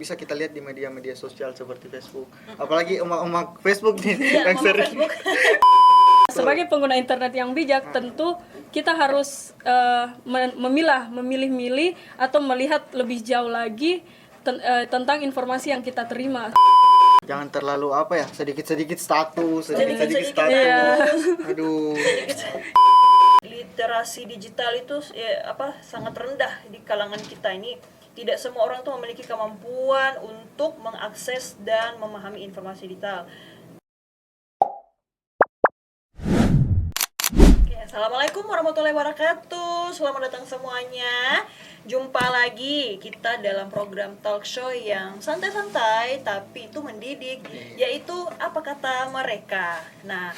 Bisa kita lihat di media-media sosial seperti Facebook. Apalagi emak-emak Facebook nih yang sering. Sebagai pengguna internet yang bijak, tentu kita harus memilih-milih atau melihat lebih jauh lagi tentang informasi yang kita terima. Jangan terlalu sedikit-sedikit status, sedikit-sedikit status. Iya. Aduh. Literasi digital itu sangat rendah di kalangan kita ini. Tidak semua orang tuh memiliki kemampuan untuk mengakses dan memahami informasi digital. Assalamualaikum warahmatullahi wabarakatuh. Selamat datang semuanya. Jumpa lagi kita dalam program talk show yang santai-santai tapi itu mendidik, yaitu Apa Kata Mereka. Nah,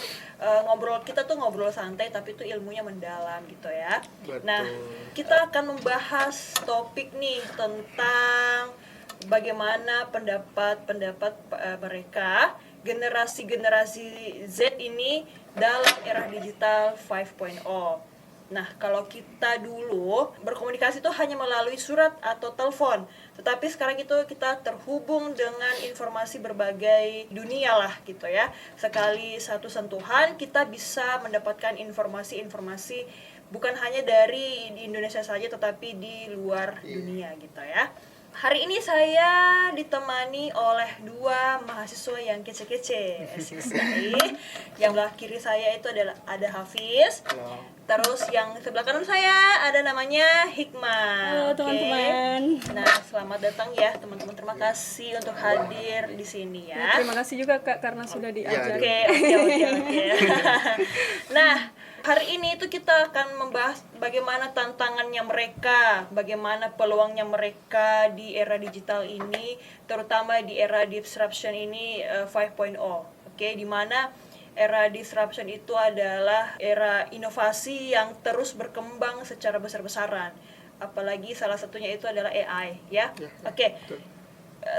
kita tuh ngobrol santai tapi itu ilmunya mendalam gitu ya. Betul. Nah, kita akan membahas topik nih tentang bagaimana pendapat mereka generasi Z ini dalam era digital 5.0. Nah, kalau kita dulu berkomunikasi itu hanya melalui surat atau telepon, tetapi sekarang itu kita terhubung dengan informasi berbagai dunia lah gitu ya. Sekali satu sentuhan kita bisa mendapatkan informasi-informasi bukan hanya dari di Indonesia saja tetapi di luar dunia gitu ya. Hari ini saya ditemani oleh dua mahasiswa yang kece-kece, asik sekali. Yang sebelah kiri saya itu ada Hafiz. Halo. Terus yang sebelah kanan saya ada namanya Hikmah. Halo teman-teman. Nah, selamat datang ya teman-teman. Terima kasih untuk hadir di sini ya. Terima kasih juga Kak karena sudah diajak. Oke. Nah, hari ini itu kita akan membahas bagaimana tantangannya mereka, bagaimana peluangnya mereka di era digital ini, terutama di era disruption ini 5.0. Oke, di mana era disruption itu adalah era inovasi yang terus berkembang secara besar-besaran. Apalagi salah satunya itu adalah AI, ya. Oke.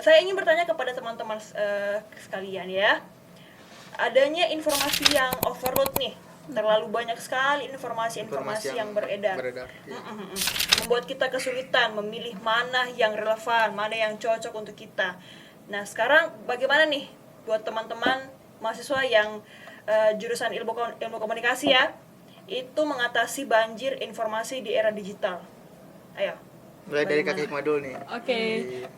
Saya ingin bertanya kepada teman-teman sekalian ya. Adanya informasi yang overload nih. Terlalu banyak sekali informasi yang beredar. Ya. Membuat kita kesulitan memilih mana yang relevan, mana yang cocok untuk kita. Nah, sekarang bagaimana nih buat teman-teman mahasiswa yang jurusan ilmu komunikasi ya, itu mengatasi banjir informasi di era digital? Ayo. Mulai dari Kak Hikmah dulu nih. Oke,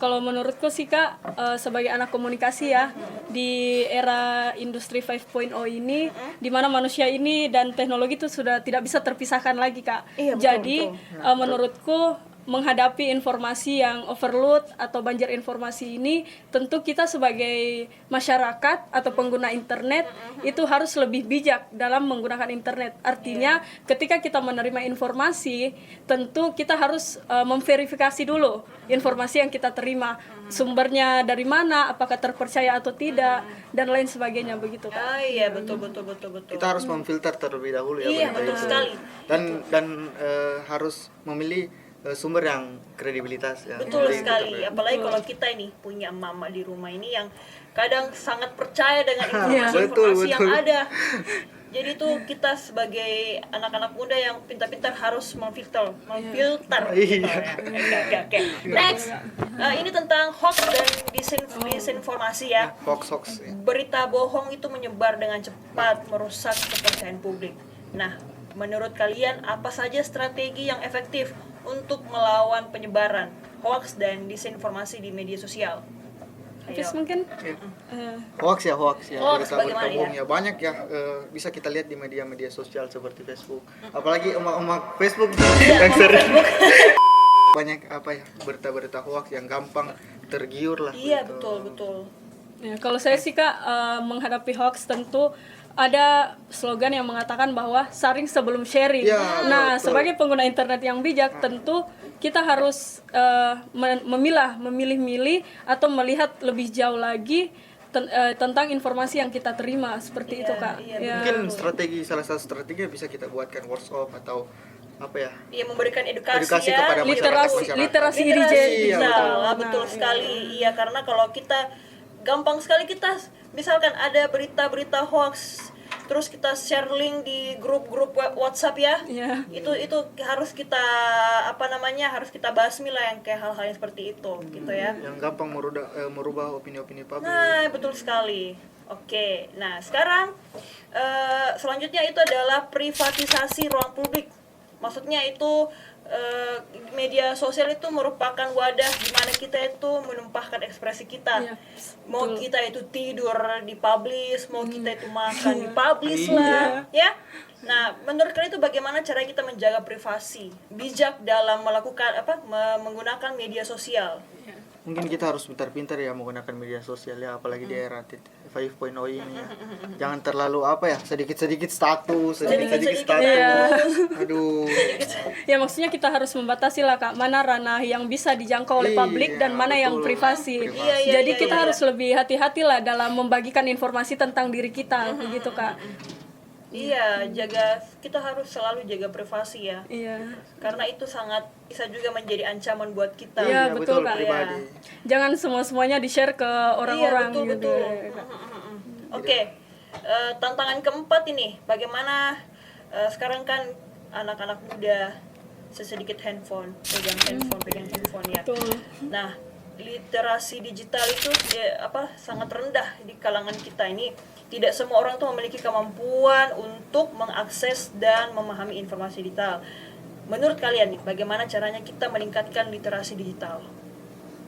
kalau menurutku sih Kak, sebagai anak komunikasi ya, di era industri 5.0 ini, di mana manusia ini dan teknologi itu sudah tidak bisa terpisahkan lagi Kak. Iya, betul, Jadi menurutku menghadapi informasi yang overload atau banjir informasi ini, tentu kita sebagai masyarakat atau pengguna internet itu harus lebih bijak dalam menggunakan internet. Artinya ketika kita menerima informasi, tentu kita harus memverifikasi dulu informasi yang kita terima, sumbernya dari mana, apakah terpercaya atau tidak, dan lain sebagainya begitu Kak. Ah iya, betul. Kita harus memfilter terlebih dahulu ya. Iya, berita betul itu. sekali. Dan harus memilih sumber yang kredibilitas ya. Betul Jadi, sekali, gitu. apalagi kalau kita ini punya mama di rumah ini yang kadang sangat percaya dengan informasi-informasi yang ada. Jadi tuh kita sebagai anak-anak muda yang pintar-pintar harus memfilter gitu ya. Oke. Next, ini tentang hoax dan disinformasi ya. Hoax ya. Berita bohong itu menyebar dengan cepat, merusak kepercayaan publik. Nah, menurut kalian apa saja strategi yang efektif untuk melawan penyebaran hoax dan disinformasi di media sosial? Hafiz mungkin? Hoax ya. Hoax bagaimana Berita bohong ya banyak ya, bisa kita lihat di media-media sosial seperti Facebook. Apalagi emak-emak Facebook yang sering banyak berita-berita hoax yang gampang tergiur lah. Iya, gitu. betul. Ya, kalau saya sih Kak, menghadapi hoax tentu ada slogan yang mengatakan bahwa saring sebelum sharing. Ya, Nah, betul. sebagai pengguna internet yang bijak, tentu kita harus memilih-milih atau melihat lebih jauh lagi tentang informasi yang kita terima, seperti itu Kak. Iya, Ya. Mungkin salah satu strategi bisa kita buatkan workshop atau Iya, memberikan edukasi ya, kepada masyarakat. literasi Iya, digital. betul. Betul sekali. Iya, karena kalau kita gampang sekali kita misalkan ada berita-berita hoax terus kita share link di grup-grup WhatsApp ya. Iya. Itu harus kita harus kita basmi lah yang kayak hal-hal yang seperti itu gitu ya. Yang gampang merubah opini-opini publik. Nah, betul sekali. Oke, nah sekarang selanjutnya itu adalah privatisasi ruang publik. Maksudnya itu media sosial itu merupakan wadah di mana kita itu menumpahkan ekspresi kita. Iya, Mau betul. kita itu tidur dipublish, mau kita itu makan dipublish Iya. lah, ya. Nah, menurut kalian itu bagaimana cara kita menjaga privasi, bijak dalam melakukan menggunakan media sosial? Mungkin kita harus pintar-pintar ya menggunakan media sosial ya, apalagi di era 5.0 ini ya. Jangan terlalu sedikit-sedikit status, sedikit-sedikit status. Iya. Aduh. Ya maksudnya kita harus membatasi lah Kak, mana ranah yang bisa dijangkau oleh Iya, publik dan mana yang betul. privasi. Privasi. Jadi kita harus lebih hati-hati lah dalam membagikan informasi tentang diri kita, begitu Kak. Iya, kita harus selalu jaga privasi ya. Iya. Karena itu sangat bisa juga menjadi ancaman buat kita. Iya, betul, Kak. pribadi. Jangan semua-semuanya di-share ke orang-orang Iya, betul, gitu. betul. Oke, tantangan keempat ini, bagaimana sekarang kan anak-anak muda sedikit pegang handphone ya. Betul. Nah, literasi digital itu sangat rendah di kalangan kita ini. Tidak semua orang tuh memiliki kemampuan untuk mengakses dan memahami informasi digital. Menurut kalian nih, bagaimana caranya kita meningkatkan literasi digital?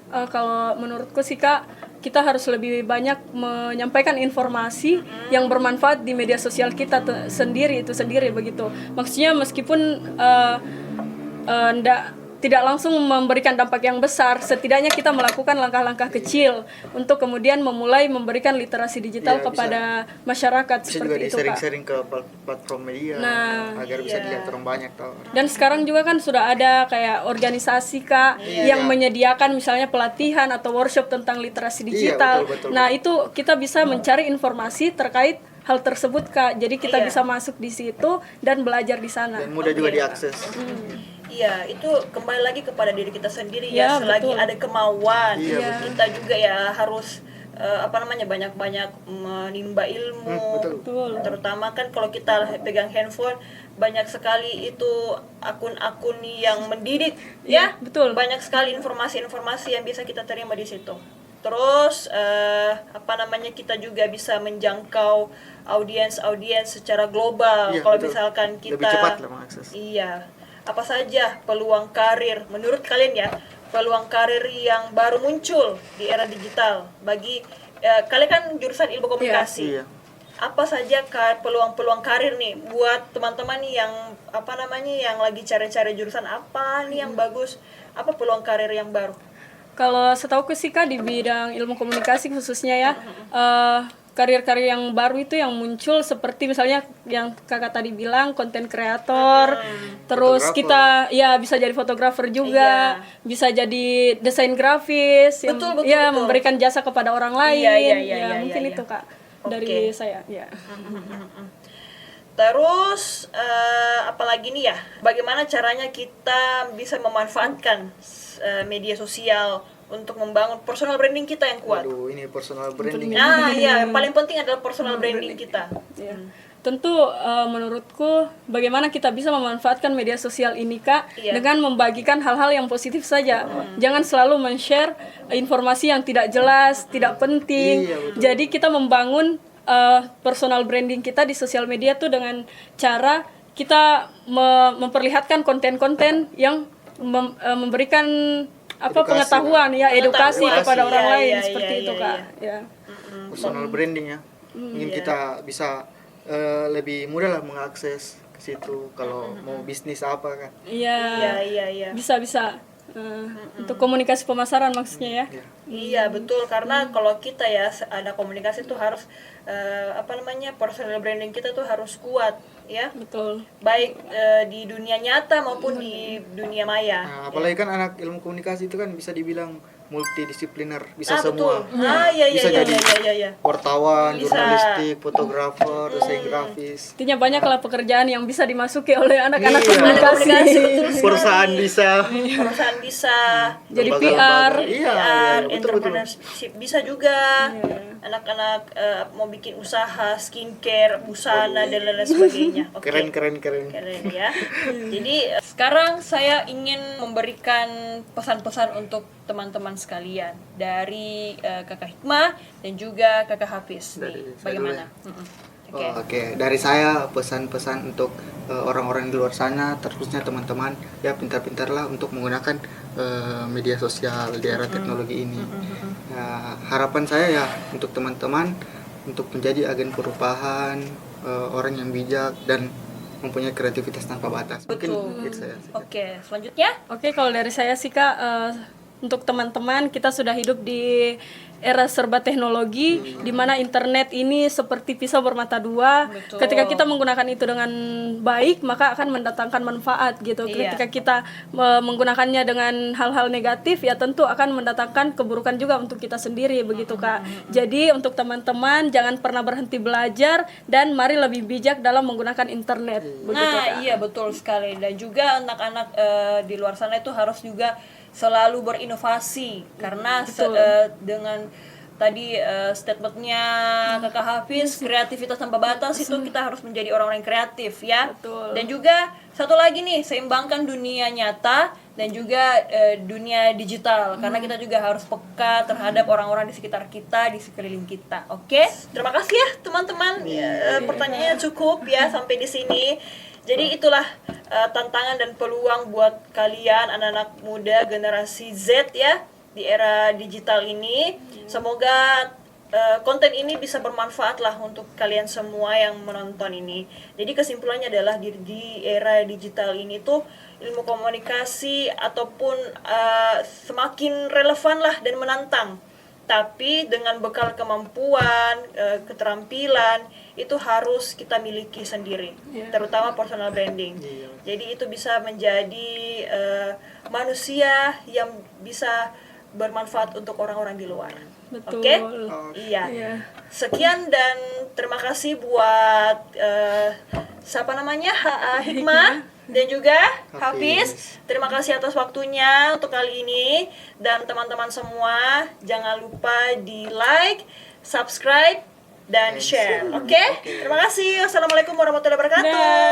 Kalau menurutku sih Kak, kita harus lebih banyak menyampaikan informasi yang bermanfaat di media sosial kita sendiri begitu. Maksudnya meskipun tidak langsung memberikan dampak yang besar, setidaknya kita melakukan langkah-langkah kecil untuk kemudian memulai memberikan literasi digital Iya, kepada masyarakat Bisa juga seperti itu Kak. di-sharing-sharing ke platform media agar bisa dilihat orang banyak tahu. Dan sekarang juga kan sudah ada kayak organisasi Kak yang menyediakan misalnya pelatihan atau workshop tentang literasi digital. betul. Nah, itu kita bisa mencari informasi terkait hal tersebut Kak. Jadi kita bisa masuk di situ dan belajar di sana. Dan mudah juga diakses. Iya, itu kembali lagi kepada diri kita sendiri Ya, ya. Selagi betul. ada kemauan, Iya, kita juga ya harus banyak-banyak menimba ilmu. Betul. Terutama kan kalau kita pegang handphone, banyak sekali itu akun-akun yang mendidik, ya. betul. Banyak sekali informasi-informasi yang bisa kita terima di situ. Terus kita juga bisa menjangkau audiens secara global. Iya, Kalau betul. misalkan kita Lebih cepat lah mengakses. Iya. Apa saja peluang karir menurut kalian ya? Peluang karir yang baru muncul di era digital bagi kalian kan jurusan ilmu komunikasi. Iya. Apa saja peluang-peluang karir nih buat teman-teman yang yang lagi cari-cari jurusan apa nih yang bagus? Apa peluang karir yang baru? Kalau setauku sih Kak di bidang ilmu komunikasi khususnya ya, karir-karir yang baru itu yang muncul seperti misalnya yang Kakak tadi bilang konten kreator, terus Fotografer. kita ya bisa jadi fotografer juga, bisa jadi desain grafis, yang Betul, ya betul. memberikan jasa kepada orang lain, Iya, mungkin iya. itu Kak Oke. dari saya, ya. Terus apalagi nih ya? Bagaimana caranya kita bisa memanfaatkan media sosial untuk membangun personal branding kita yang kuat? Waduh, ini personal branding. Nah, iya, yang paling penting adalah personal branding kita. Ya. Tentu menurutku bagaimana kita bisa memanfaatkan media sosial ini Kak dengan membagikan hal-hal yang positif saja. Jangan selalu men-share informasi yang tidak jelas, tidak penting. Iya, betul. Jadi kita membangun personal branding kita di sosial media tuh dengan cara kita memperlihatkan konten-konten yang memberikan Edukasi, pengetahuan ya, edukasi Pengetahuan. kepada orang Iya, lain iya, seperti iya, itu iya, Kak. iya. Ya. Personal branding ya. Mungkin kita bisa lebih mudah lah mengakses ke situ kalau mau bisnis apa kan. Iya. Bisa untuk komunikasi pemasaran maksudnya ya. Iya, betul, karena kalau kita ya ada komunikasi tuh harus personal branding kita tuh harus kuat ya. Betul. Baik di dunia nyata maupun di dunia maya. Nah, apalagi kan anak ilmu komunikasi itu kan bisa dibilang multidisipliner, bisa betul. semua. Iya Bisa jadi iya. wartawan, Bisa. jurnalistik, fotografer, desain grafis. Intinya banyak lah pekerjaan yang bisa dimasuki oleh anak-anak Iya. komunikasi. Komunikasi, betul sekali. Perusahaan bisa. Perusahaan bisa, Jadi Lembaga-lembaga. PR. Iya, PR, iya, betul betul. entrepreneurship bisa juga. Anak-anak mau bikin usaha skincare, busana dan lain sebagainya. Oke. Keren. Keren ya. Jadi sekarang saya ingin memberikan pesan-pesan untuk teman-teman sekalian dari Kakak Hikmah dan juga Kakak Hafiz. Dari Nih, saya bagaimana? dulu Oke. Oke, dari saya pesan-pesan untuk orang-orang di luar sana, terkhususnya teman-teman, ya pintar-pintarlah untuk menggunakan media sosial di era teknologi ini. Ya, harapan saya ya untuk teman-teman untuk menjadi agen perubahan, orang yang bijak dan mempunyai kreativitas tanpa batas. Mungkin Betul. itu saya. Oke, selanjutnya. Oke, kalau dari saya sih Kak, untuk teman-teman kita sudah hidup di era serba teknologi, di mana internet ini seperti pisau bermata dua. Betul. Ketika kita menggunakan itu dengan baik, maka akan mendatangkan manfaat gitu. Iya. Ketika kita menggunakannya dengan hal-hal negatif, ya tentu akan mendatangkan keburukan juga untuk kita sendiri, begitu Kak. Jadi untuk teman-teman jangan pernah berhenti belajar dan mari lebih bijak dalam menggunakan internet, begitu Nah, Kak. iya betul sekali. Dan juga anak-anak di luar sana itu harus juga selalu berinovasi karena dengan tadi statementnya Kakak Hafiz, kreativitas tanpa batas itu kita harus menjadi orang-orang yang kreatif ya. Betul. Dan juga satu lagi nih, seimbangkan dunia nyata dan juga dunia digital karena kita juga harus peka terhadap orang-orang di sekitar kita, di sekeliling kita. Oke? Terima kasih ya teman-teman. Pertanyaannya cukup ya sampai di sini. Jadi itulah tantangan dan peluang buat kalian anak-anak muda generasi Z ya di era digital ini. Semoga konten ini bisa bermanfaat lah untuk kalian semua yang menonton ini. Jadi kesimpulannya adalah di era digital ini tuh ilmu komunikasi ataupun semakin relevan lah dan menantang. Tapi dengan bekal kemampuan, keterampilan itu harus kita miliki sendiri, terutama personal branding. Jadi itu bisa menjadi manusia yang bisa bermanfaat untuk orang-orang di luar. Betul. Oke? Iya. Sekian dan terima kasih buat siapa namanya Hikmah dan juga Hafiz. Terima kasih atas waktunya untuk kali ini dan teman-teman semua jangan lupa di like, subscribe dan share. Oke? Terima kasih. Wassalamualaikum warahmatullahi wabarakatuh.